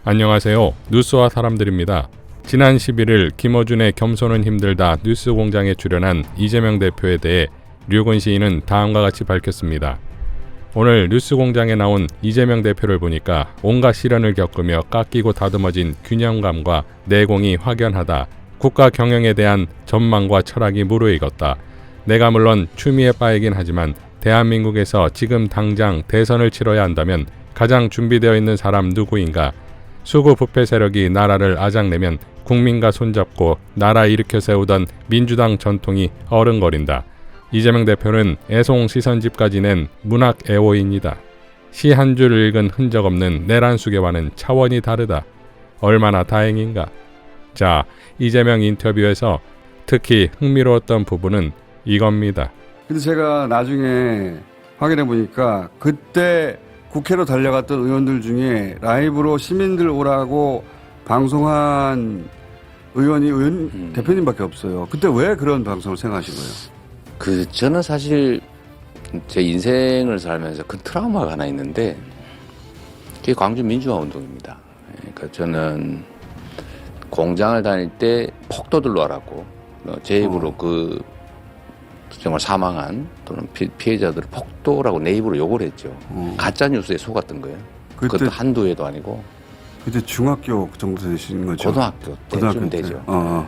안녕하세요. 뉴스와 사람들입니다. 지난 11일 김어준의 겸손은 힘들다 뉴스공장에 출연한 이재명 대표에 대해 류건 시인은 다음과 같이 밝혔습니다. 오늘 뉴스공장에 나온 이재명 대표를 보니까 온갖 시련을 겪으며 깎이고 다듬어진 균형감과 내공이 확연하다. 국가 경영에 대한 전망과 철학이 무르익었다. 내가 물론 추미애 빠이긴 하지만 대한민국에서 지금 당장 대선을 치러야 한다면 가장 준비되어 있는 사람 누구인가? 수구 부패 세력이 나라를 아작내면 국민과 손잡고 나라 일으켜 세우던 민주당 전통이 어른거린다. 이재명 대표는 애송 시선집까지 낸 문학 애호입니다. 시 한 줄 읽은 흔적 없는 내란수계와는 차원이 다르다. 얼마나 다행인가. 자, 이재명 인터뷰에서 특히 흥미로웠던 부분은 이겁니다. 근데 제가 나중에 확인해 보니까 그때 국회로 달려갔던 의원들 중에 라이브로 시민들 오라고 방송한 의원이 대표님밖에 없어요. 그때 왜 그런 방송을 생각하신 거예요? 저는 사실 제 인생을 살면서 큰 트라우마가 하나 있는데 그게 광주 민주화 운동입니다. 그러니까 저는 공장을 다닐 때 폭도들로 알았고 제 입으로 그 정말 사망한 또는 피해자들을 폭도라고 내 입으로 욕을 했죠. 가짜 뉴스에 속았던 거예요. 그것도 한두 해도 아니고. 그때 중학교 정도 되신 거죠? 고등학교 때쯤 되죠.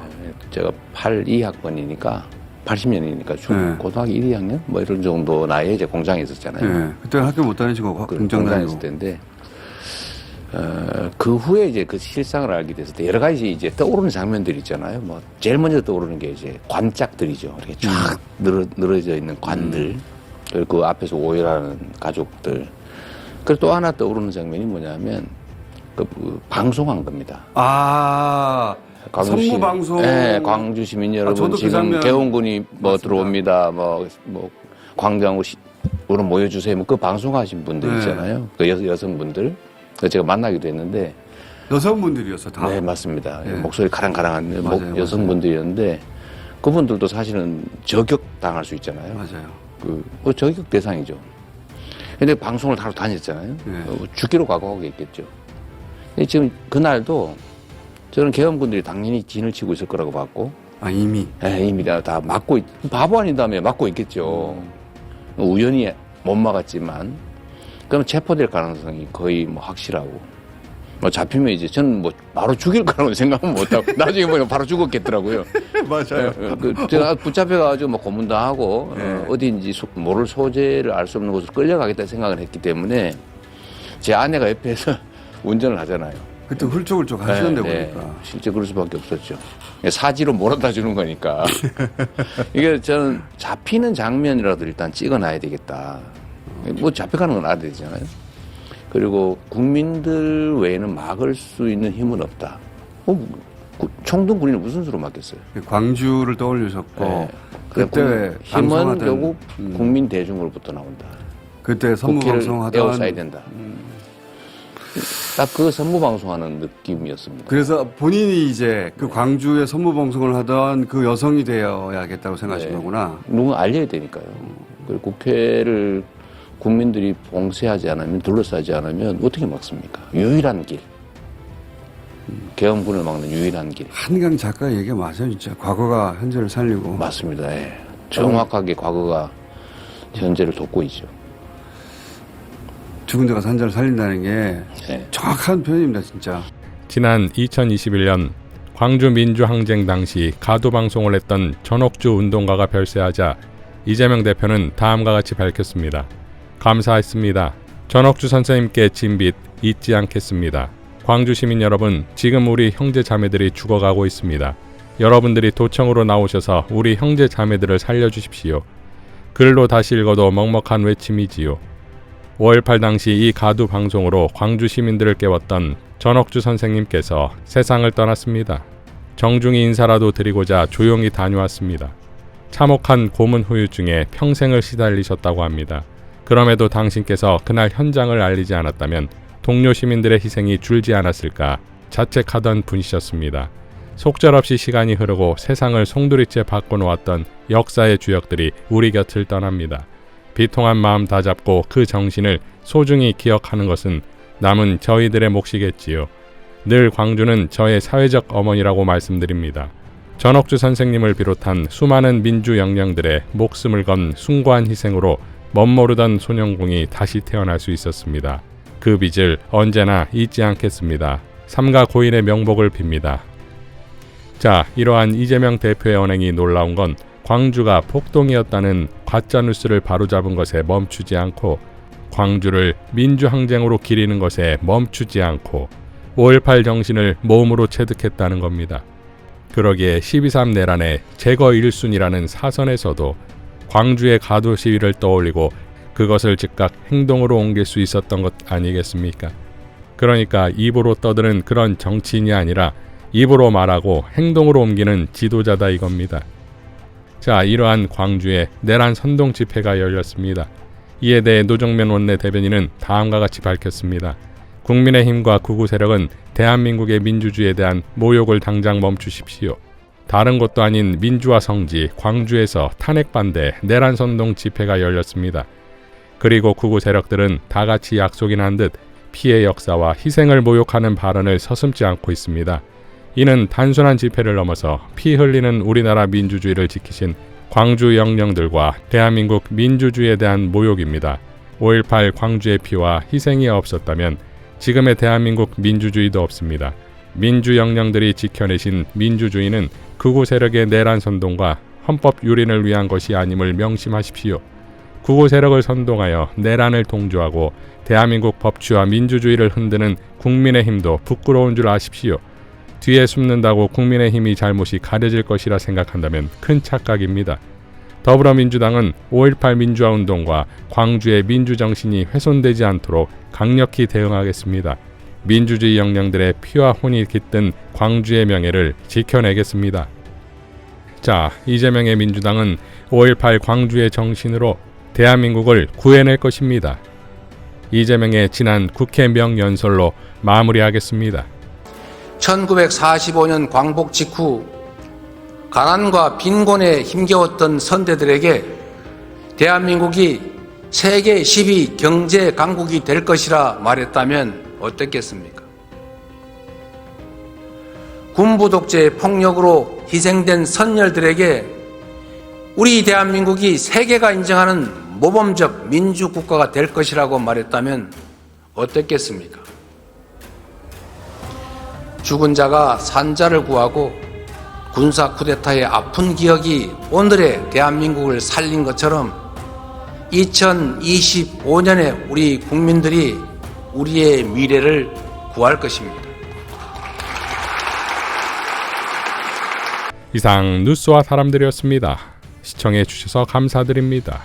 제가 82학번이니까 80년이니까 고등학교 1, 2학년 뭐 이런 정도 나이에 이제 공장에 있었잖아요. 네. 그때 학교 못 다니시고 공장 공장에 다니고. 있을 때인데 그 후에 이제 그 실상을 알게 됐을 때 여러 가지 이제 떠오르는 장면들이 있잖아요. 뭐 제일 먼저 떠오르는 게 이제 관짝들이죠. 이렇게 쫙 늘어져 있는 관들. 그리고 그 앞에서 오열하는 가족들. 그리고 또 하나 떠오르는 장면이 뭐냐면 그 방송한 겁니다. 선무 방송. 네, 광주 시민 여러분 지금 개원군이 뭐 맞습니다. 들어옵니다. 뭐 광장으로 모여주세요. 뭐 그 방송하신 분들 있잖아요. 그 여성분들. 제가 만나기도 했는데 여성분들이었어 다. 네, 맞습니다. 목소리 가랑가랑한 맞아요, 여성분들이었는데 그분들도 사실은 저격당할 수 있잖아요. 맞아요. 저격 대상이죠. 근데 방송을 하러 다녔잖아요. 죽기로 각오하고 있겠죠. 근데 지금 그날도 저는 계엄군들이 당연히 진을 치고 있을 거라고 봤고. 이미? 네, 이미 다 막고 바보 아닌다며 막고 있겠죠. 우연히 못 막았지만 그러면 체포될 가능성이 거의 뭐 확실하고. 뭐 잡히면 이제 저는 뭐 바로 죽일 거라고 생각은 못하고 나중에 보면 바로 죽었겠더라고요. 맞아요. 제가 붙잡혀가지고 뭐 고문당하고 어디인지 모를 소재를 알 수 없는 곳으로 끌려가겠다 생각을 했기 때문에 제 아내가 옆에서 운전을 하잖아요. 그때 훌쩍훌쩍 하시는데 보니까. 실제 그럴 수밖에 없었죠. 사지로 몰아다 주는 거니까. 이게 저는 잡히는 장면이라도 일단 찍어놔야 되겠다. 뭐 잡혀가는 건 알아야 되잖아요. 그리고 국민들 외에는 막을 수 있는 힘은 없다. 총등 군인은 무슨 수로 막겠어요? 광주를 떠올리셨고 그때 힘은 결국 국민 대중으로부터 나온다. 그때 선무방송하던 에워싸야 된다. 딱 그 선무방송하는 느낌이었습니다. 그래서 본인이 이제 그 광주에 선무방송을 하던 그 여성이 되어야겠다고 생각하신 거구나. 누군가 알려야 되니까요. 그리고 국회를 국민들이 봉쇄하지 않으면, 둘러싸지 않으면 어떻게 막습니까? 유일한 길. 계엄군을 막는 유일한 길. 한강 작가 얘기가 맞아요, 진짜. 과거가 현재를 살리고. 맞습니다. 정확하게 과거가 현재를 돕고 있죠. 죽은 데 가서 한자를 살린다는 게 정확한 표현입니다, 진짜. 지난 2021년 광주 민주항쟁 당시 가두방송을 했던 전옥주 운동가가 별세하자 이재명 대표는 다음과 같이 밝혔습니다. 감사했습니다. 전옥주 선생님께 진 빚 잊지 않겠습니다. 광주 시민 여러분, 지금 우리 형제 자매들이 죽어가고 있습니다. 여러분들이 도청으로 나오셔서 우리 형제 자매들을 살려주십시오. 글로 다시 읽어도 먹먹한 외침이지요. 5.18 당시 이 가두 방송으로 광주 시민들을 깨웠던 전옥주 선생님께서 세상을 떠났습니다. 정중히 인사라도 드리고자 조용히 다녀왔습니다. 참혹한 고문 후유증에 평생을 시달리셨다고 합니다. 그럼에도 당신께서 그날 현장을 알리지 않았다면 동료 시민들의 희생이 줄지 않았을까 자책하던 분이셨습니다. 속절없이 시간이 흐르고 세상을 송두리째 바꿔놓았던 역사의 주역들이 우리 곁을 떠납니다. 비통한 마음 다잡고 그 정신을 소중히 기억하는 것은 남은 저희들의 몫이겠지요. 늘 광주는 저의 사회적 어머니라고 말씀드립니다. 전옥주 선생님을 비롯한 수많은 민주 영령들의 목숨을 건 숭고한 희생으로 멋모르던 소년공이 다시 태어날 수 있었습니다. 그 빚을 언제나 잊지 않겠습니다. 삼가 고인의 명복을 빕니다. 자, 이러한 이재명 대표의 언행이 놀라운 건 광주가 폭동이었다는 가짜뉴스를 바로잡은 것에 멈추지 않고 광주를 민주항쟁으로 기리는 것에 멈추지 않고 5.18 정신을 몸으로 체득했다는 겁니다. 그러기에 12.3 내란의 제거 1순위라는 사선에서도 광주의 가도 시위를 떠올리고 그것을 즉각 행동으로 옮길 수 있었던 것 아니겠습니까? 그러니까 입으로 떠드는 그런 정치인이 아니라 입으로 말하고 행동으로 옮기는 지도자다 이겁니다. 자, 이러한 광주에 내란 선동 집회가 열렸습니다. 이에 대해 노정면 원내대변인은 다음과 같이 밝혔습니다. 국민의힘과 극우 세력은 대한민국의 민주주의에 대한 모욕을 당장 멈추십시오. 다른 곳도 아닌 민주화 성지 광주에서 탄핵 반대 내란 선동 집회가 열렸습니다. 그리고 극우 세력들은 다 같이 약속이 난 듯 피해 역사와 희생을 모욕하는 발언을 서슴지 않고 있습니다. 이는 단순한 집회를 넘어서 피 흘리는 우리나라 민주주의를 지키신 광주 영령들과 대한민국 민주주의에 대한 모욕입니다. 5.18 광주의 피와 희생이 없었다면 지금의 대한민국 민주주의도 없습니다. 민주 영령들이 지켜내신 민주주의는 극우 세력의 내란 선동과 헌법 유린을 위한 것이 아님을 명심하십시오. 극우 세력을 선동하여 내란을 동조하고 대한민국 법치와 민주주의를 흔드는 국민의힘도 부끄러운 줄 아십시오. 뒤에 숨는다고 국민의힘이 잘못이 가려질 것이라 생각한다면 큰 착각입니다. 더불어민주당은 5.18 민주화운동과 광주의 민주정신이 훼손되지 않도록 강력히 대응하겠습니다. 민주주의 영령들의 피와 혼이 깃든 광주의 명예를 지켜내겠습니다. 자, 이재명의 민주당은 5.18 광주의 정신으로 대한민국을 구해낼 것입니다. 이재명의 지난 국회 명연설로 마무리하겠습니다. 1945년 광복 직후 가난과 빈곤에 힘겨웠던 선대들에게 대한민국이 세계 10위 경제 강국이 될 것이라 말했다면 어땠겠습니까? 군부 독재의 폭력으로 희생된 선열들에게 우리 대한민국이 세계가 인정하는 모범적 민주국가가 될 것이라고 말했다면 어땠겠습니까? 죽은 자가 산자를 구하고 군사 쿠데타의 아픈 기억이 오늘의 대한민국을 살린 것처럼 2025년에 우리 국민들이 우리의 미래를 구할 것입니다. 이상 뉴스와 사람들이었습니다. 시청해 주셔서 감사드립니다.